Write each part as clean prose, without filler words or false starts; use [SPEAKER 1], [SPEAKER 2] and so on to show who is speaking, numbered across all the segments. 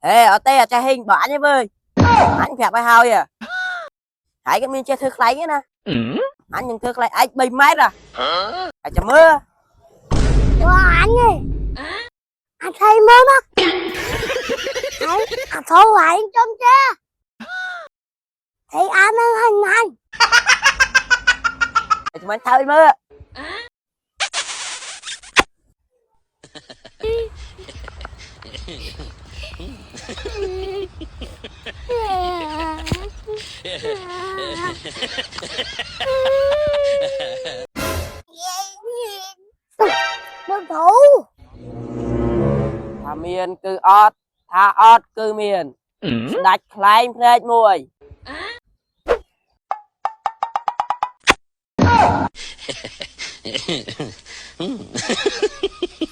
[SPEAKER 1] Ê, ở đây là trai hình bỏ anh ơi. Anh phẹp ai hao vậy? Hãy cái miếng chơi thưa lấy nè. Anh những thưa lấy anh 3 mét à? Anh chả mưa.
[SPEAKER 2] Wow, anh ơi. Anh thấy mơ mắt. Thấy, anh thấu lại trong cha. Thấy anh ơi anh.
[SPEAKER 1] Chúng anh thôi mưa.
[SPEAKER 2] Nó thủ.
[SPEAKER 1] Thà miền cứ ọt, thà ọt cứ miền. Đặt khai phết mùi.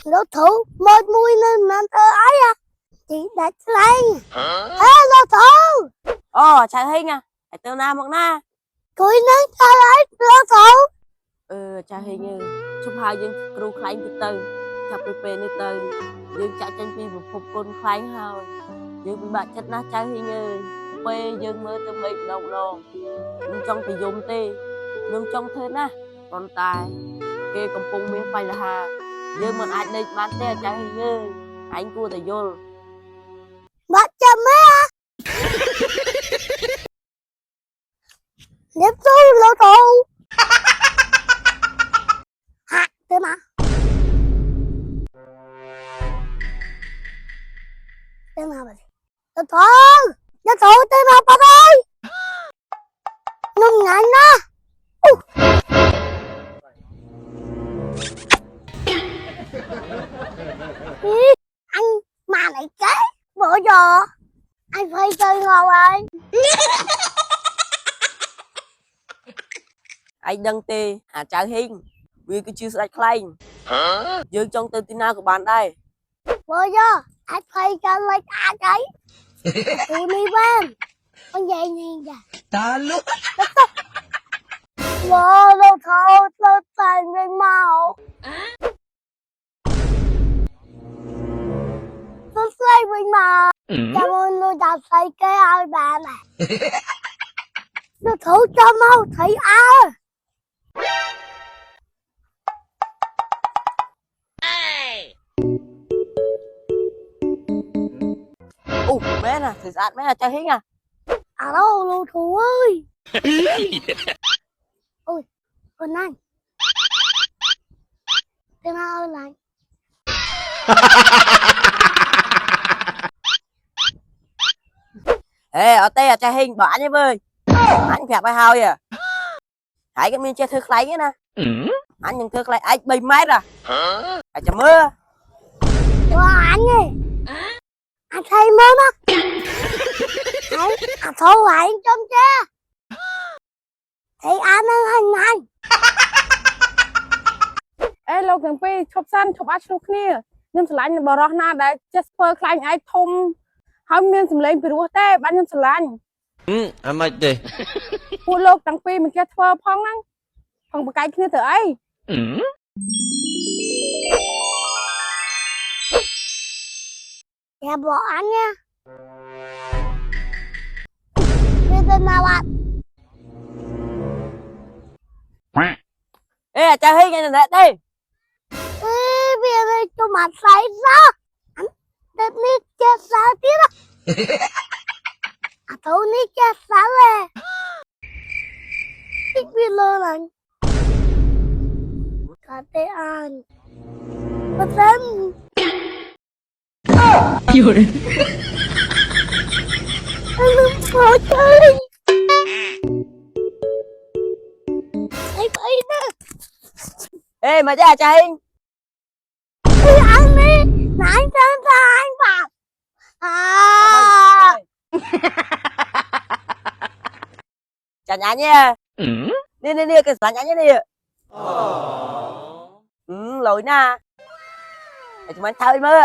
[SPEAKER 2] Nó thủ một mũi lên mà tớ ấy à. Chị đặt lên. Ê, nó thủ.
[SPEAKER 1] Ồ, trai hình à? Hãy tao na mặc na.
[SPEAKER 2] Cúi nâng tớ ấy, nó thủ.
[SPEAKER 1] Trai hình chụp hai dân kêu khai từ từ. Chạp bê bê nơi từ. Dương chạy tranh phim một phục côn khai hào. Dương bị bạn chất na trai hình ơi. Bê dương mơ tâm bệnh động đồ. Nhưng trong thì dùng tê. Nhưng trong thế na. Còn tài. Kê cầm phung miếng phải là hà. Dương mình ai định bán tê trai hình ơi. Anh cua tài vô.
[SPEAKER 2] Bắt chầm ấy à. Nếp tu lô thủ. Hả, thế mà. Thế nào bà gì? Nó thủ. Nó thủ thế nào bà ơi. Nông ngạnh đó. Anh mà này cái bữa giờ anh phải chơi ngon ơi.
[SPEAKER 1] Anh đăng tê hả trai hình. Vì cứ chưa sạch khai. Dương trong tên tin nào của bạn đây.
[SPEAKER 2] Bữa giờ anh phải chơi lấy ta cái. Tụi đi bên. Con vậy nhìn kìa.
[SPEAKER 3] Ta lúc
[SPEAKER 2] Wow, đâu thôi, tôi thành bên màu. Tôi xây bên màu. Cảm ơn tôi đã xây cái áo bà này. Tôi thử cho mau thấy áo.
[SPEAKER 1] Bé nè, thử sát bé là trai hình à.
[SPEAKER 2] À đâu, lưu thủ ơi. Ôi, con anh. Tên nào ơi này.
[SPEAKER 1] Ê, ở đây là trai hình bỏ anh ơi. Anh phẹp ai hao vậy? Hãy cái miếng chơi thưa lấy nè. Anh những thưa lấy anh 3 mét à? Anh chả mưa.
[SPEAKER 2] Wow, anh ơi. Anh thấy mơ mắt. Thấy, anh thấu lại trong cha. Thấy anh ơi anh.
[SPEAKER 4] Ê, lâu gần bây chụp sân chụp ác chụp kia nhưng sửa lạnh bảo rõ na đã Jasper Klein ai thông không miên sầm lên bị rùa tê bạn nhưng sửa lạnh
[SPEAKER 3] anh mày đi
[SPEAKER 4] phụ lộc đằng pi mình kia thơ phong năng phong một cái kia thở ấy
[SPEAKER 2] Dạ bỏ anh nha. Bây giờ nào bạn.
[SPEAKER 1] Ê, trai hình anh là đây.
[SPEAKER 2] Ê, bây giờ cho mặt say ra. Anh đẹp nít chết xa tiếp á. À thấu nít chết xa lè. Thích biết lơ lạnh. Cả tê anh. Bất dân. Anh đừng khó chơi. Anh phải nè.
[SPEAKER 1] Ê, mà ra trai hình.
[SPEAKER 2] Ê, anh đi. Nãy chân ra anh bảo. À.
[SPEAKER 1] Chả nhá nha. Đi, cái sẵn nhá đi. Lỗi nè. Để chúng anh thôi mưa.